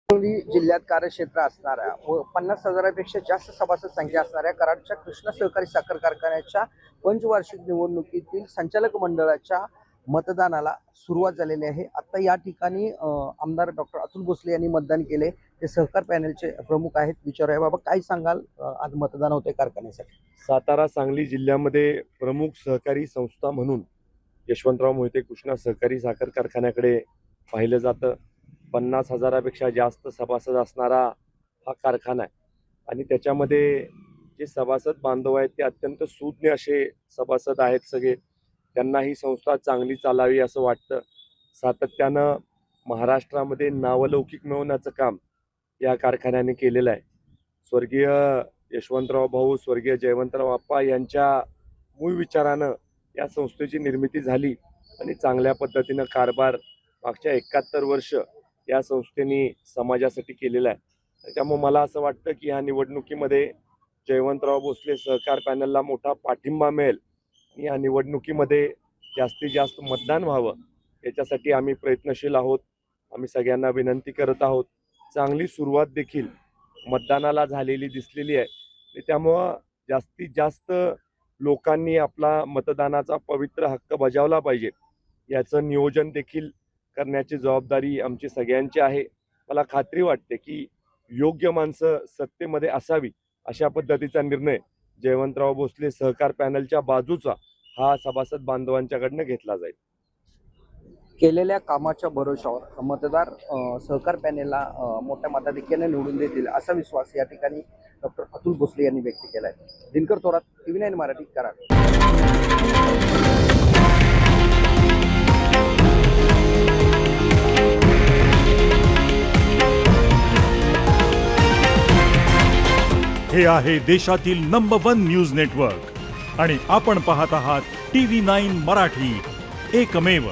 सांगली जिल्ह्यात कार्यक्षेत्र असणाऱ्या व 50,000पेक्षा जास्त सभासद संख्या असणाऱ्या कराडच्या कृष्णा सहकारी साखर कारखान्याच्या पंचवार्षिक निवडणुकीतील संचालक मंडळाच्या मतदानाला सुरुवात झालेली आहे। आता या ठिकाणी आमदार डॉक्टर अतुल भोसले यांनी मतदान केले। ते सहकार पॅनलचे प्रमुख आहेत। विचारूया बाबा काय सांगाल, आज मतदान होते कारखान्यासाठी। सातारा सांगली जिल्ह्यामध्ये प्रमुख सहकारी संस्था म्हणून यशवंतराव मोहिते कृष्णा सहकारी साखर कारखान्याकडे पाहिलं जातं। 50,000पेक्षा जास्त सभासद असणारा हा कारखाना आहे आणि त्याच्यामध्ये जे सभासद बांधव आहेत ते अत्यंत सूज्ञ असे सभासद आहेत सगळे। त्यांना ही संस्था चांगली चालावी असं वाटतं। सातत्यानं महाराष्ट्रामध्ये नावलौकिक मिळवण्याचं काम या कारखान्याने केलेलं आहे। स्वर्गीय यशवंतराव भाऊ, स्वर्गीय जयवंतराव आप्पा यांच्या मूळ विचारानं या संस्थेची निर्मिती झाली आणि चांगल्या पद्धतीनं कारभार मागच्या 71 वर्ष या संस्थेने समाजासाठी केलेला आहे। त्यामुळे मला असं वाटतं की ह्या निवडणुकीमध्ये जयवंतराव भोसले सहकार पॅनलला मोठा पाठिंबा मिळेल आणि या निवडणुकीमध्ये जास्तीत जास्त मतदान व्हावं याच्यासाठी आम्ही प्रयत्नशील आहोत। आम्ही सगळ्यांना विनंती करत आहोत। चांगली सुरुवात देखील मतदानाला झालेली दिसलेली आहे। त्यामुळं जास्तीत जास्त लोकांनी आपला मतदानाचा पवित्र हक्क बजावला पाहिजे, याचं नियोजन देखील करण्याची जबाबदारी आमची सगळ्यांची आहे। मला खात्री वाटते की योग्य माणसं सत्तेमध्ये असावी अशा पद्धतीचा निर्णय जयवंतराव भोसले सहकार पॅनलच्या बाजूचा हा सभासद बांधवांच्याकडनं घेतला जाईल। केलेल्या कामाच्या भरोशावर मतदार सहकार पॅनेलला मोठ्या मताधिक्याने निवडून देतील असा विश्वास या ठिकाणी डॉक्टर अतुल भोसले यांनी व्यक्त केला आहे। दिनकर थोरात, TV9 मराठी, कराड। हे आहे देशातील नंबर 1 न्यूज नेटवर्क आणि आपण पाहत आहात TV9 मराठी, एकमेव।